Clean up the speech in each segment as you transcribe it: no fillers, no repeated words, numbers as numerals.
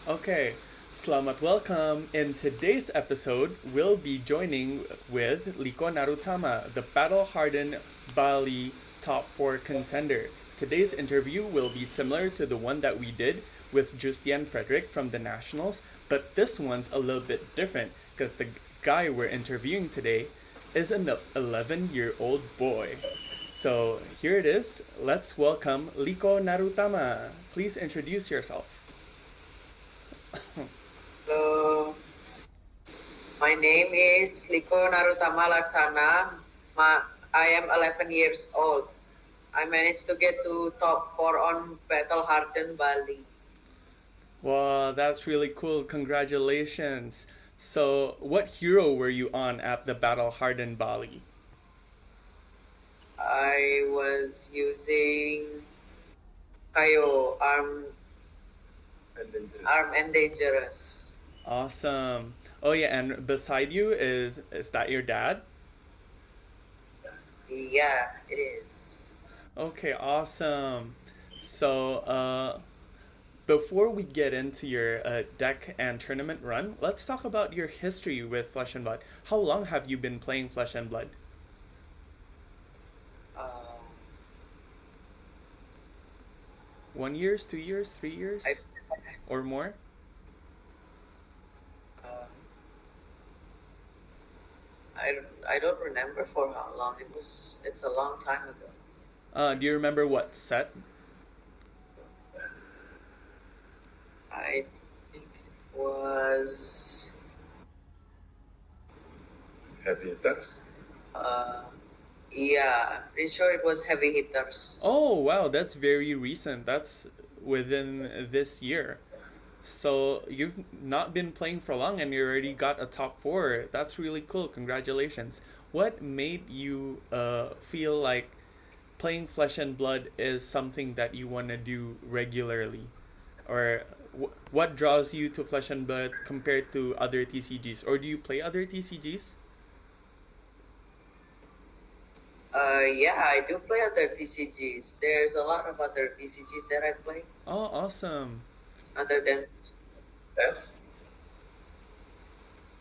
Okay, selamat welcome. In today's episode, we'll be joining with Liko Naruttama, the Battle Hardened Bali top 4 contender. Today's interview will be similar to the one that we did with Justian Frederick from the Nationals, but this one's a little bit different because the guy we're interviewing today is an 11-year-old boy. So here it is. Let's welcome Liko Naruttama. Please introduce yourself. Hello, my name is Liko Naruttama Laksana. I am 11 years old. I managed to get to top 4 on Battle Hardened Bali. Wow, that's really cool. Congratulations. So, what hero were you on at the Battle Hardened Bali? I was using Kayo, arm and dangerous. Awesome. Oh yeah, and beside you is that your dad? Yeah, it is. Okay, awesome. So, before we get into your deck and tournament run, let's talk about your history with Flesh and Blood. How long have you been playing Flesh and Blood? Um, 1 year, 2 years, 3 years, I, or more? uh, I don't remember for how long. It's a long time ago. Do you remember what set? I think it was Heavy hitters. yeah, pretty sure it was heavy hitters. Oh, wow, that's very recent. That's within this year. So you've not been playing for long and you already got a top 4. That's really cool. Congratulations. What made you feel like playing Flesh and Blood is something that you want to do regularly? Or what draws you to Flesh and Blood compared to other TCGs? Or do you play other TCGs? Yeah, I do play other TCGs. There's a lot of other TCGs that I play Oh, awesome. other than Yes.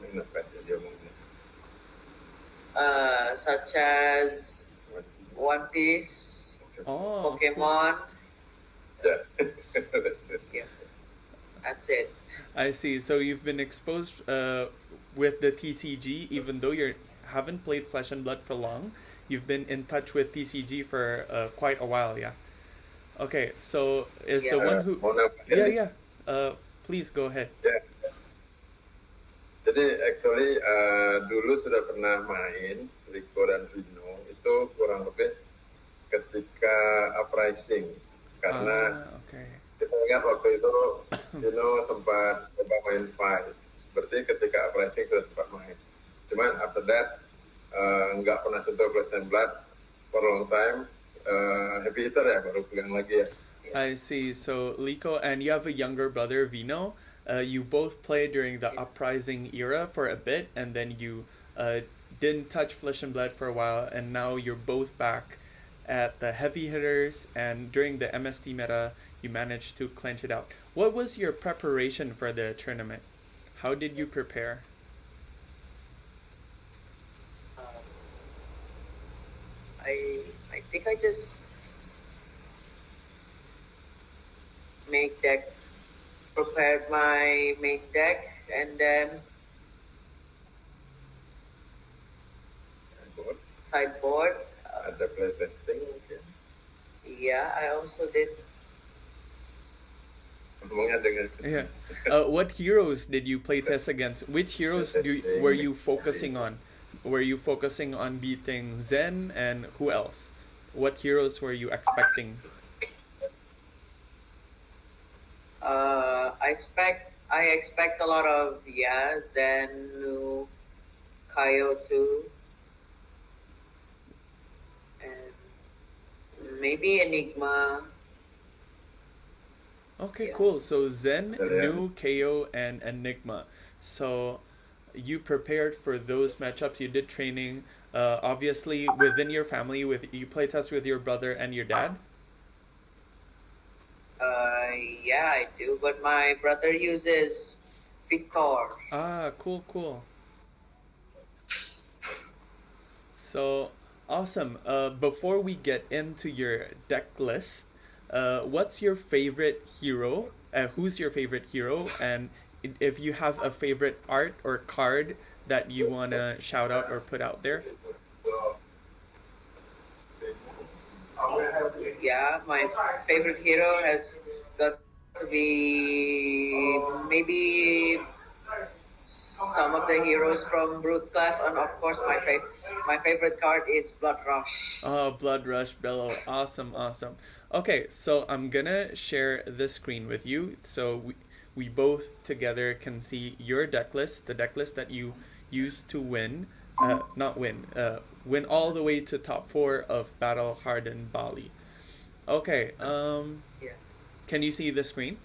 Kenapa dia omongnya? such as One Piece, Oh, cool. Pokemon. Yeah. That's it. Yeah, that's it. I see. So you've been exposed with the TCG, even though you haven't played Flesh and Blood for long. You've been in touch with TCG for quite a while, yeah. Okay, so is the Yeah. one who? Mau nambahin Yeah, nih? yeah. Please go ahead. Ya. Jadi actually dulu sudah pernah main Liko dan Vino itu kurang lebih ketika uprising karena Okay. kita ingat waktu itu Vino sempat coba main fight. Berarti ketika uprising sudah sempat main. Cuman after that nggak pernah sentuh Flesh and Blood for a long time. Heavy hitter ya baru pegang lagi ya. I see. So Liko, and you have a younger brother, Vino. You both played during the uprising era for a bit, and then you didn't touch Flesh and Blood for a while, and now you're both back at the heavy hitters. And during the MST meta, you managed to clench it out. What was your preparation for the tournament? How did you prepare? Um, I think I just prepared my main deck, and then Sideboard. sideboard. Ada playtesting mungkin. Yeah, I also did. Ngomongnya dengan Yeah. What heroes did you play test against? Which heroes were you focusing on? Were you focusing on beating Zen and who else? What heroes were you expecting? I expect a lot of Zen, Kayo too, and maybe Enigma. Okay, Yeah. cool. So Zen, So, yeah. Nu, Kayo, and Enigma. So you prepared for those matchups. You did training. Obviously, within your family, with you play test with your brother and your dad. Yeah, I do, but my brother uses Victor. Ah, cool. So awesome. Before we get into your deck list, what's your favorite hero? Who's your favorite hero? And if you have a favorite art or card that you wanna shout out or put out there. Yeah, my favorite hero has got to be maybe some of the heroes from Brute Class, and of course my favorite card is Blood Rush. Oh, Blood Rush Bellow. Awesome. Okay, so I'm gonna share the screen with you so we both together can see your deck list, the deck list that you used to win, not win, win all the way to top 4 of Battle Hardened Bali. Okay, Yeah. can you see the screen?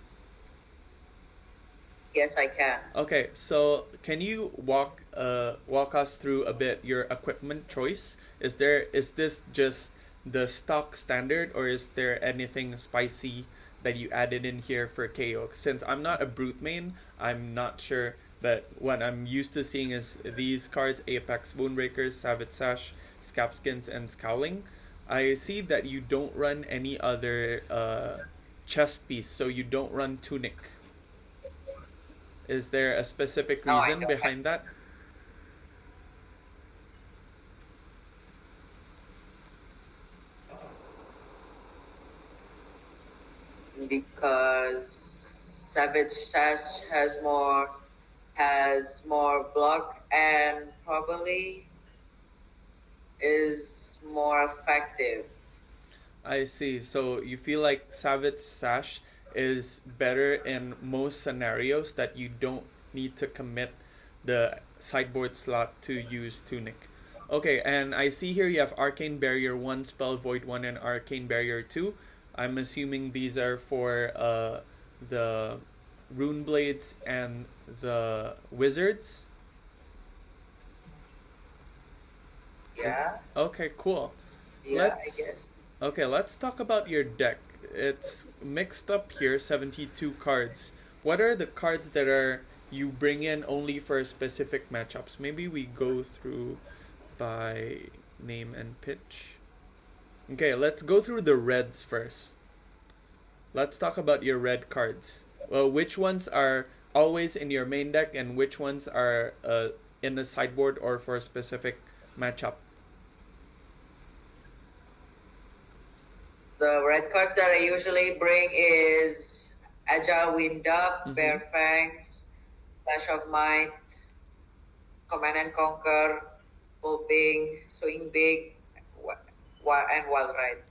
Yes, I can. Okay, so can you walk us through a bit your equipment choice? Is this just the stock standard, or is there anything spicy that you added in here for Kayo? Since I'm not a brute main, I'm not sure, but what I'm used to seeing is these cards: Apex, Woundbreakers, Savage Sash, Scapskins, and Scowling. I see that you don't run any other chest piece, so you don't run Tunic. Is there a specific No, I reason don't. behind that? Because Savage Sash has more block and probably is more effective. I see. So you feel like Savage Sash is better in most scenarios that you don't need to commit the sideboard slot to use Tunic. Okay, and I see here you have Arcane Barrier 1, Spell Void 1, and Arcane Barrier 2. I'm assuming these are for the Rune Blades and the Wizards. Yeah, Okay, cool. yeah, I Let's guess. Okay, let's talk about your deck. It's mixed up here, 72 cards. What are the cards that are you bring in only for specific matchups? Maybe we go through by name and pitch. Okay, let's go through the reds first. Let's talk about your red cards. Well, which ones are always in your main deck and which ones are in the sideboard or for a specific matchup? The red cards that I usually bring is Agile Wind Up, Bare Fangs, Flash of Might, Command and Conquer, Hoping, Swing Big, and Wild Ride.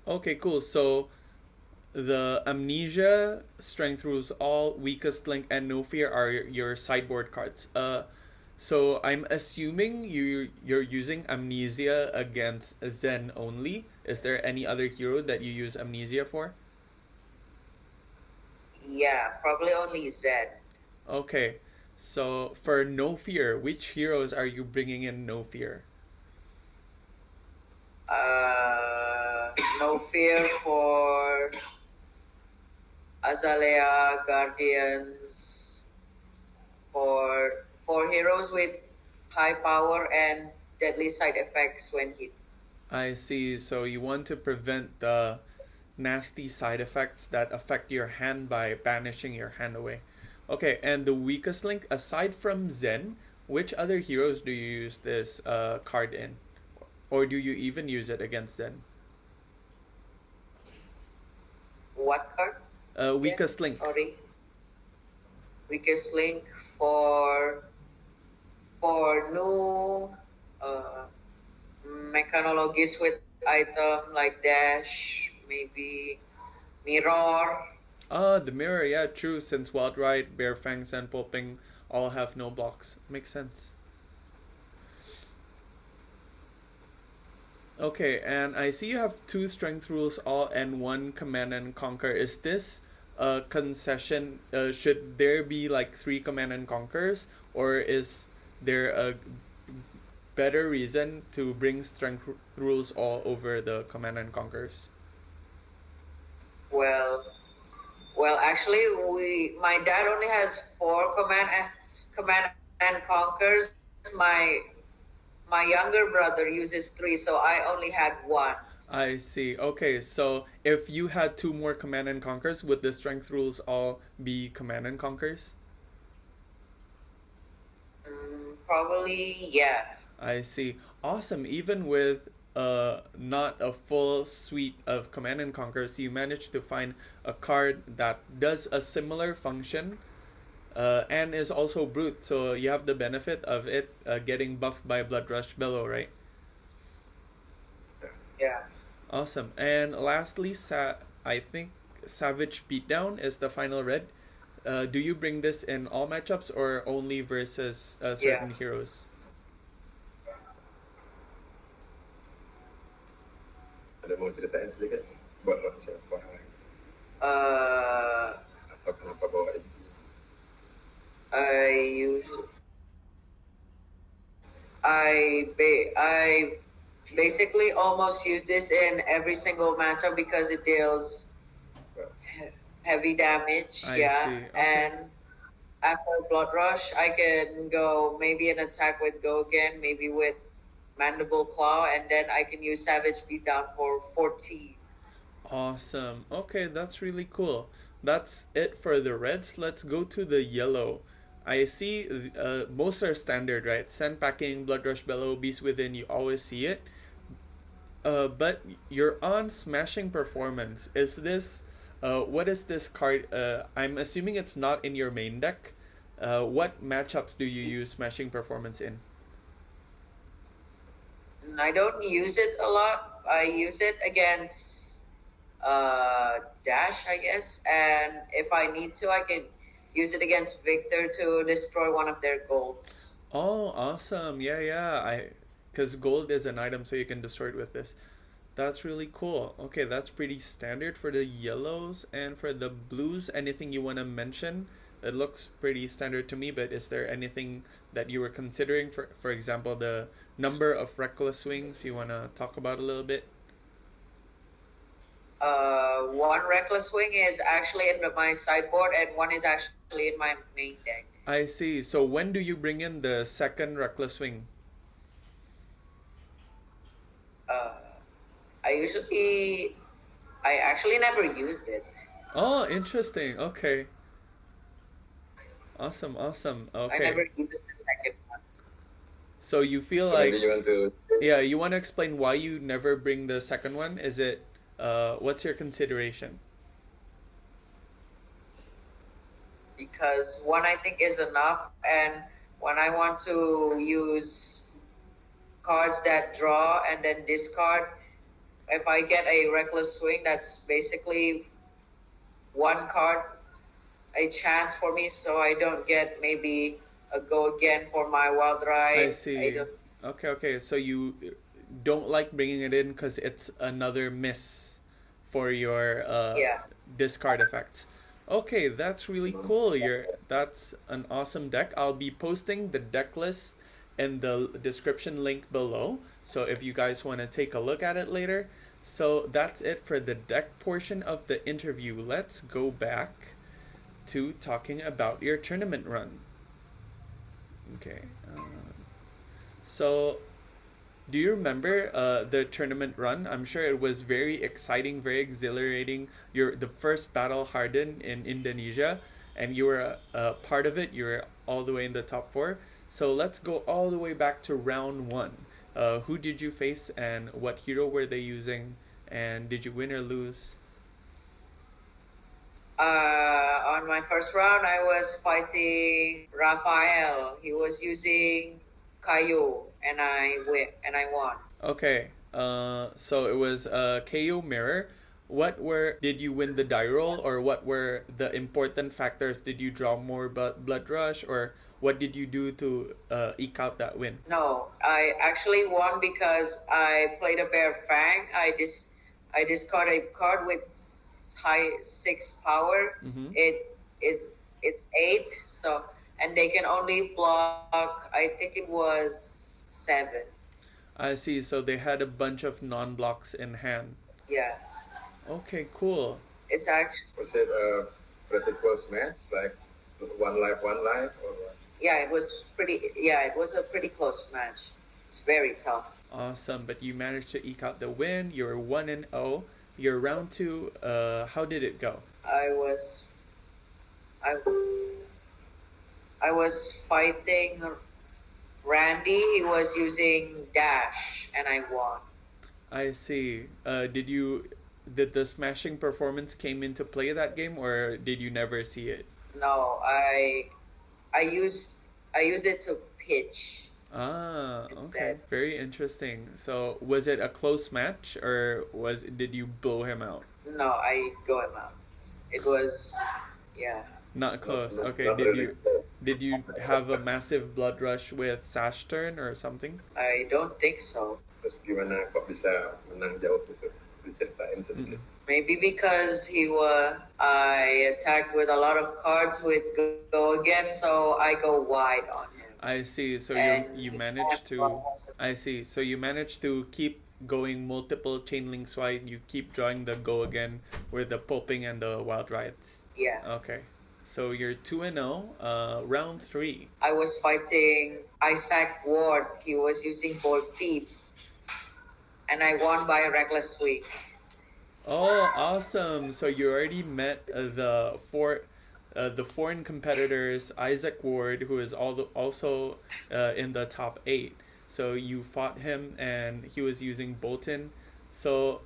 Okay, cool. So the Amnesia, Strength Rules All, Weakest Link, and No Fear are your sideboard cards. So I'm assuming you're using Amnesia against Zen only. Is there any other hero that you use Amnesia for? Yeah, probably only Zed. Okay, so for No Fear, which heroes are you bringing in No Fear? No Fear for Azalea, Guardians, for heroes with high power and deadly side effects when hit. I see. So you want to prevent the nasty side effects that affect your hand by banishing your hand away. Okay, and the weakest link, aside from Zen, which other heroes do you use this card in? Or do you even use it against Zen? What card? Weakest link. Sorry. Weakest link for new mechanologies with item like dash, maybe mirror. The mirror, yeah, true, since Wild Ride, Bare Fangs, and Poping all have no blocks. Makes sense. Okay, and I see you have 2 Strength Rules All and 1 Command and Conquer. Is this a concession? Should there be like 3 Command and Conquers? Or is there a better reason to bring Strength Rules All over the Command and Conquers? Well, actually, my dad only has 4 command and conquers. My younger brother uses 3, so I only had 1. I see. Okay, so if you had 2 more command and conquers, would the strength rules all be command and conquers? Probably, yeah. I see. Awesome. Even with not a full suite of command and conquers, you managed to find a card that does a similar function and is also brute. So you have the benefit of it getting buffed by Blood Rush Bellow, right? Yeah. Awesome. And lastly, I think Savage Beatdown is the final red. Do you bring this in all matchups or only versus certain heroes? Ada mau ceritain sedikit buat siapa atau kenapa bawa ini? I basically almost use this in every single matchup because it deals heavy damage. I see. Okay. And after Blood Rush, I can go maybe an attack with Go Again, maybe with Mandible Claw, and then I can use Savage Beatdown for 14. Awesome. Okay, that's really cool. That's it for the reds. Let's go to the yellow. I see most are standard, right? Sand Packing, Blood Rush Bellow, Beast Within, you always see it. But you're on Smashing Performance. Is this, what is this card? I'm assuming it's not in your main deck. What matchups do you use Smashing Performance in? I don't use it a lot. I use it against Dash, I guess. And if I need to, I can use it against Victor to destroy one of their golds. Oh, awesome. Yeah. Because gold is an item, so you can destroy it with this. That's really cool. Okay, that's pretty standard for the yellows. And for the blues, anything you want to mention? It looks pretty standard to me, but is there anything that you were considering? For example, the number of Reckless Swings you want to talk about a little bit? One Reckless Swing is actually in my sideboard, and one is actually in my main deck. I see. So when do you bring in the second Reckless Swing? I actually never used it. Oh, interesting. Okay. Awesome. Okay. I never used the second one. So you feel So like, maybe you want to yeah, you want to explain why you never bring the second one? Is it, what's your consideration? Because one I think is enough, and when I want to use cards that draw and then discard, if I get a Reckless Swing, that's basically one card a chance for me, so I don't get maybe a Go Again for my Wild Ride. I see. Okay. So you don't like bringing it in because it's another miss for your discard effects. Okay, that's really cool. That's an awesome deck. I'll be posting the deck list in the description link below. So if you guys want to take a look at it later. So that's it for the deck portion of the interview. Let's go back to talking about your tournament run. Okay. So do you remember the tournament run? I'm sure it was very exciting, very exhilarating. You're the first Battle Hardened in Indonesia, and you were a part of it. You were all the way in the top 4. So let's go all the way back to round 1. Who did you face, and what hero were they using, and did you win or lose? On my first round, I was fighting Raphael. He was using Kayo, and I won. Okay. So it was Kayo Mirror. Did you win the die roll, or what were the important factors? Did you draw more Blood Rush, or what did you do to eke out that win? No, I actually won because I played a Bear Fang. I discarded a card with high 6 power. Mm-hmm. It's 8, so, and they can only block, I think it was 7. I see. So they had a bunch of non-blocks in hand. Yeah. Okay, cool. It's actually, Was it a pretty close match, like one life, or what? yeah, it was a pretty close match. It's very tough. Awesome, but you managed to eke out the win. You're 1-0. Your round 2, how did it go? I was fighting Randy. He was using dash, and I won. I see. Did the smashing performance came into play that game, or did you never see it? No, I used it to pitch. Ah, okay. Instead. Very interesting. So, was it a close match, or did you blow him out? No, I go him out. It was, yeah. Not close. Okay. Not really close. Did you have a massive blood rush with Sash turn or something? I don't think so. Terus gimana kok bisa menang jauh gitu? Diceritain sedikit. Maybe because I attacked with a lot of cards with go again, so I go wide on him. I see. So And you he managed can't to. block. I see. So you managed to keep going multiple chain links wide. You keep drawing the go again with the pulping and the wild rides. Yeah. Okay. So you're 2-0. Round 3. I was fighting Isaac Ward. He was using Bolt Thief. And I won by a reckless swing. Oh, awesome! So you already met the foreign competitors, Isaac Ward, who is also in the top 8. So you fought him, and he was using Bolton. So,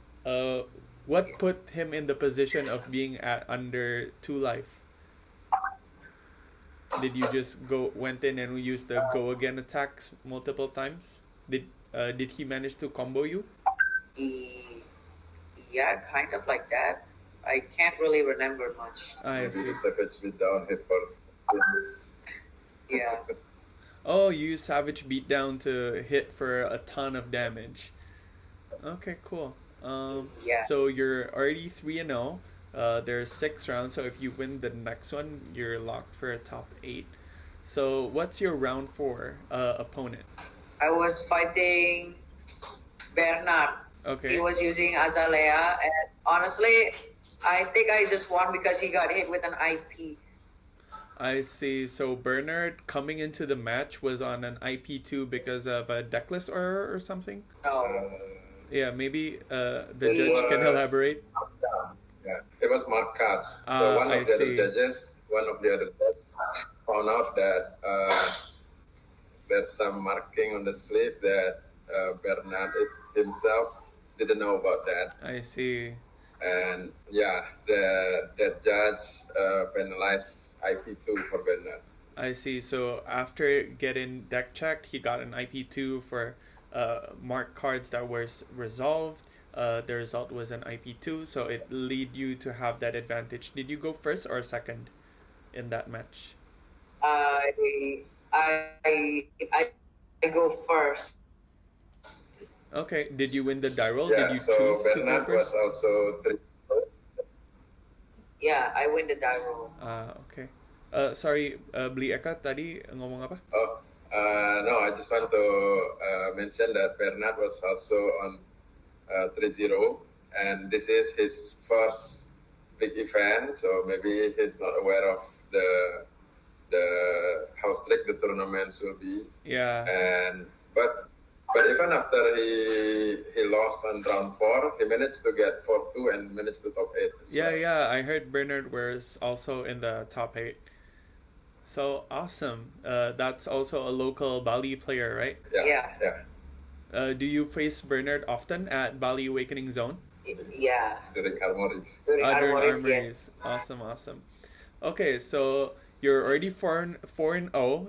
what put him in the position of being at under 2 life? Did you just went in and use the go again attacks multiple times? Did he manage to combo you? Yeah, kind of like that. I can't really remember much. I Maybe see. the Savage Beatdown hit for Yeah. Oh, you use Savage Beatdown to hit for a ton of damage. Okay, cool. Yeah. So you're already 3-0. There's 6 rounds, so if you win the next one, you're locked for a top 8. So what's your round 4 opponent? I was fighting Bernard. Okay. He was using Azalea, and honestly, I think I just won because he got hit with an IP. I see. So Bernard coming into the match was on an IP2 because of a decklist error or something? No. Yeah, maybe the It judge can was- elaborate. Yeah, it was marked cards. Ah, So one I of the other see. judges found out that there's some marking on the sleeve that Bernard himself didn't know about that. I see. And yeah, the judge penalized IP2 for Bernard. I see. So after getting deck checked, he got an IP2 for marked cards that were resolved. The result was an IP2, so it lead you to have that advantage. Did you go first or second in that match? I go first. Okay. Did you win the die roll? Yeah, Did you so choose to go Bernard was first? also 3. Yeah, I win the die roll. Okay. Sorry, Bli Eka tadi ngomong apa? Oh, no, I just want to mention that Bernard was also on 3-0, and this is his first big event, so maybe he's not aware of the how strict the tournaments will be. Yeah. And but even after he lost on round 4, he managed to get 4-2 and managed to top 8 as Yeah, well. yeah. I heard Bernard was also in the top 8. So awesome. That's also a local Bali player, right? Yeah. Do you face Bernard often at Bali Awakening Zone? Yeah. During Armories. During During Armories, Armories. yes. Awesome. Okay, so you're already 4-0.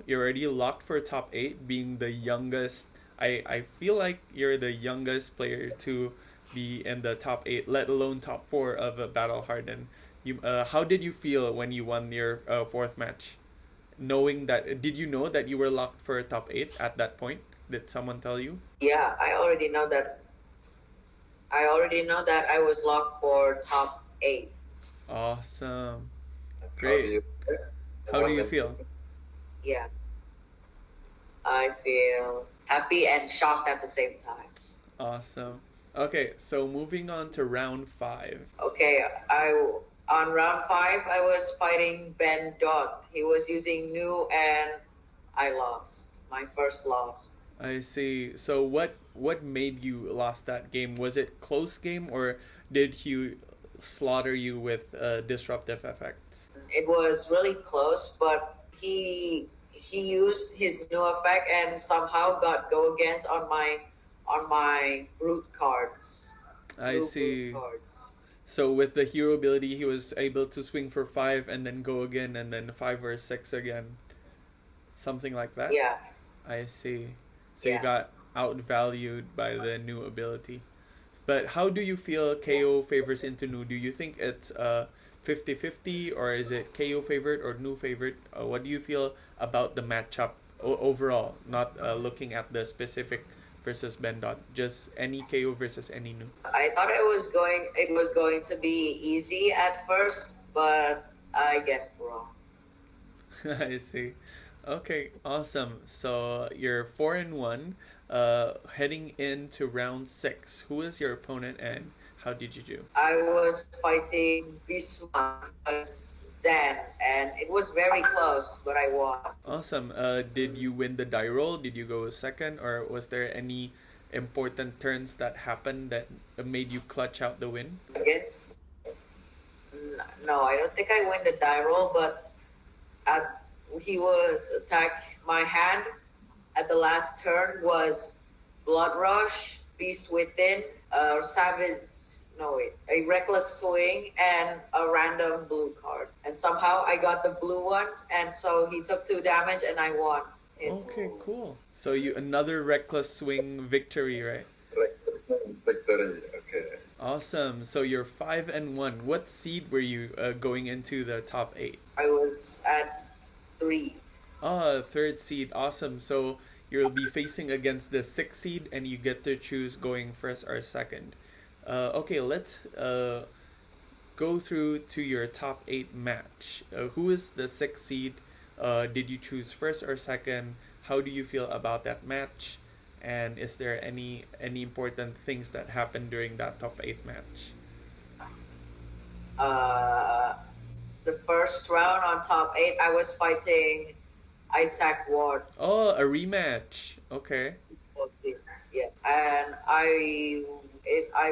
You're already locked for top 8, being the youngest. I feel like you're the youngest player to be in the top 8, let alone top 4 of a Battle Hardened. How did you feel when you won your 4th match? Did you know that you were locked for top 8 at that point? Did someone tell you? Yeah, I already know that I was locked for top 8. Awesome. How Great. How do you feel? Yeah. I feel happy and shocked at the same time. Awesome. Okay, so moving on to round 5. Okay, On round 5, I was fighting Ben Dot. He was using Nu and I lost. My first loss. I see. So what made you lost that game? Was it close game, or did he slaughter you with disruptive effects? It was really close, but he used his new effect and somehow got go against on my brute cards. I Blue see. brute cards. So with the hero ability, he was able to swing for 5 and then go again, and then 5 or 6 again. Something like that? Yeah. I see. So you Yeah. got outvalued by the new ability. But how do you feel KO favors into Nu? Do you think it's 50-50, or is it KO favorite or Nu favorite? What do you feel about the matchup overall? Not looking at the specific versus Bendot, just any KO versus any Nu. I thought it was going to be easy at first, but I guessed wrong. I see. Okay, awesome. So you're 4-1, heading into round 6. Who is your opponent and how did you do? I was fighting Bisma Zen, and it was very close, but I won. Awesome. Did you win the die roll? Did you go second, or was there any important turns that happened that made you clutch out the win? Against no, I don't think I win the die roll, but he was attacked. My hand at the last turn was Blood Rush, Beast Within, a Reckless Swing, and a random blue card. And somehow I got the blue one, and so he took 2 damage, and I won. Okay, cool. So you another Reckless Swing victory, right? Victory, okay. Awesome. So you're 5-1. What seed were you going into the top 8? I was at 3. Oh, 3rd seed. Awesome. So you'll be facing against the 6th seed, and you get to choose going first or second. Okay, let's go through to your top 8 match. Who is the 6th seed? Did you choose first or second? How do you feel about that match? And is there any important things that happened during that top 8 match? The first round on top 8, I was fighting Isaac Ward. Oh, a rematch. Okay. Yeah, and I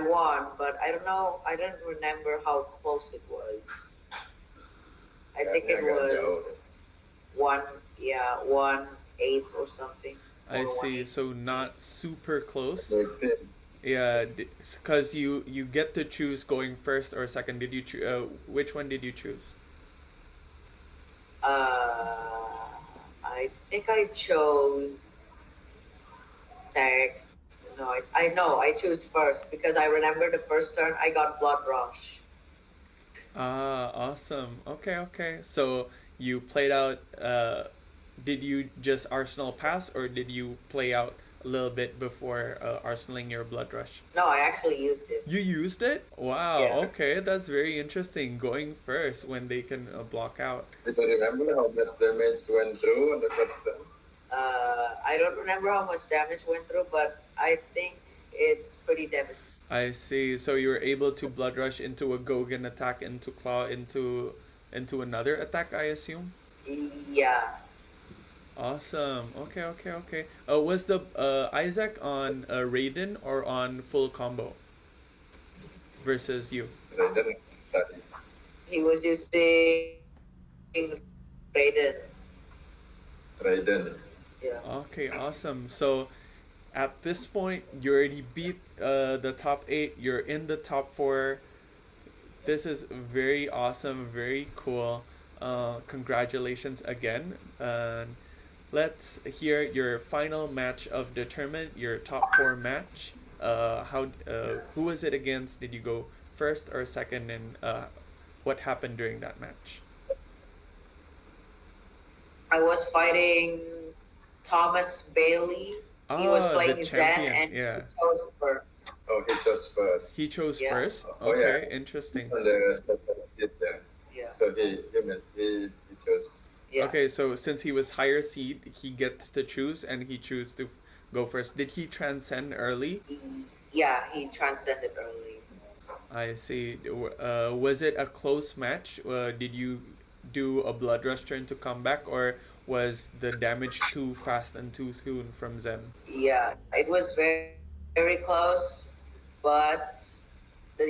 won, but I don't know. I don't remember how close it was. I think it was 1-8 or something. I see. So not super close. Yeah, because you get to choose going first or second. Did you which one did you choose? I think I chose No, I chose first because I remember the first turn I got Blood Rush. Ah, awesome. Okay. So you played out. Did you just Arsenal pass, or did you play out a little bit before arsenaling your Blood Rush? No, I actually used it. You used it? Wow. Yeah. Okay, that's very interesting. Going first when they can block out. Do you remember how much damage went through on the first turn? I don't remember how much damage went through, but I think it's pretty devastating. I see. So you were able to Blood Rush into a Gogan attack, into Claw, into another attack, I assume? Yeah. Awesome. Okay. Was the Isaac on Raiden or on full combo versus you? Raiden. He was using Raiden. Yeah. Okay, awesome. So at this point, you already beat the top 8. You're in the top 4. This is very awesome, very cool. Congratulations again. Let's hear your final match of the tournament, your top 4 match. Who was it against? Did you go first or second? And what happened during that match? I was fighting Thomas Bailey. He was playing Zen, and he chose first. Oh, he chose first. He chose first? Oh, Okay, yeah. interesting. On the second seed there. Yeah. So he chose. Yeah. Okay, so since he was higher seed, he gets to choose, and he chose to go first. Did he transcend early? Yeah, he transcended early. I see. Was it a close match? Did you do a blood rush turn to come back, or was the damage too fast and too soon from Zem? Yeah, it was very, very close, but the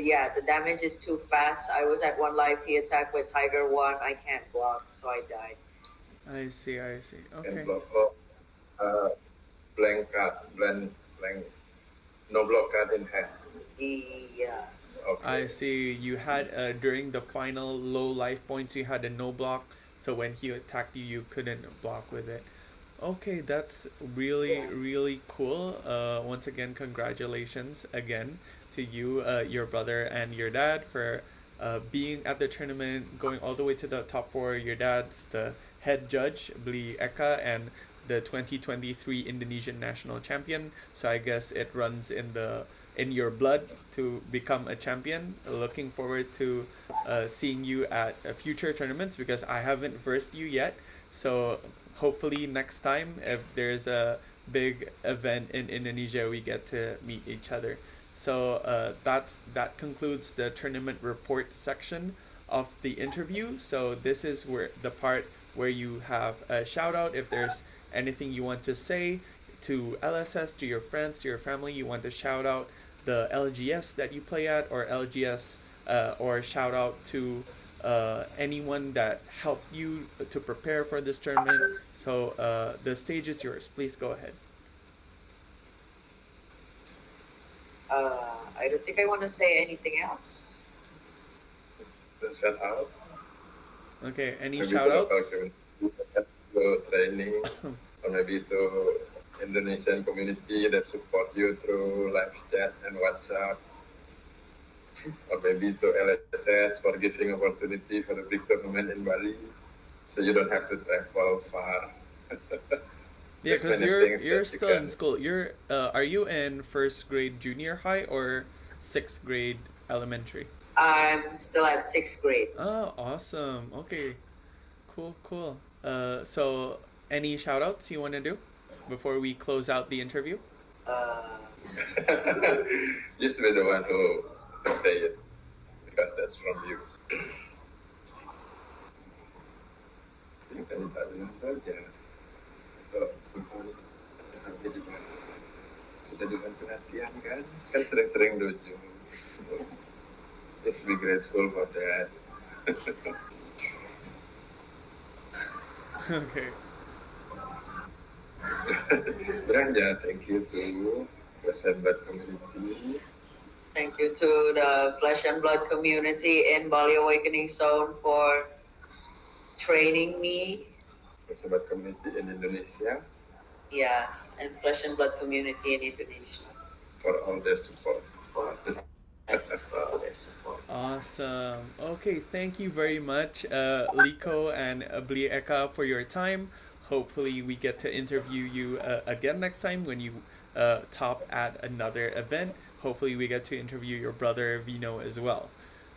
damage is too fast. I was at one life. He attacked with Tiger One. I can't block, so I died. I see, I see. And Okay. block, blank card, blank, no block card in hand. Yeah. I Okay. see. You had during the final low life points, you had a no block, so when he attacked you, you couldn't block with it. Okay, that's really, Yeah. really cool. Once again, congratulations again to you, your brother, and your dad for being at the tournament, going all the way to the top four. Your dad's the head judge, Bali Eka, and the 2023 Indonesian national champion. So I guess it runs in your blood to become a champion. Looking forward to seeing you at future tournaments because I haven't versed you yet. So hopefully next time, if there's a big event in Indonesia, we get to meet each other. So that concludes the tournament report section of the interview. So this is where the part where you have a shout out if there's anything you want to say to LSS, to your friends, to your family. You want to shout out the LGS that you play at, or LGS, or shout out to anyone that helped you to prepare for this tournament. So the stage is yours. Please go ahead. I don't think I want to say anything else. To set out, Okay, any maybe shout to local outs? community, to training, or maybe to Indonesian community that support you through live chat and WhatsApp, or maybe to LSS for giving opportunity for the big tournament in Bali, so you don't have to travel far. Yeah, There's because many you're things you're that you still in can. school. Are you in first grade junior high or sixth grade elementary? I'm still at sixth grade. Oh, awesome. Okay, cool, cool. So any shout outs you want to do before we close out the interview? Uh, Used to be the one who say it because that's from you. Yang tadi tak bilang saja. Kalau betul sampai di mana sudah dibantu latihan kan? Kan sering-sering dojo. Just be grateful for that. Okay. Bilang ya thank you to the Sahabat community. Thank you to the Flesh and Blood community in Bali Awakening Zone for training me. The Sahabat community in Indonesia Yes, and Flesh and Blood community in Indonesia. for all their support. Yes, for their support. Awesome. Okay, thank you very much, Liko and Bali Eka, for your time. Hopefully, we get to interview you again next time when you top at another event. Hopefully, we get to interview your brother Vino as well.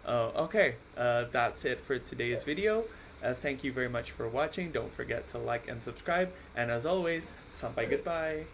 Okay, that's it for today's video. Thank you very much for watching. Don't forget to like and subscribe. And as always, sampai goodbye.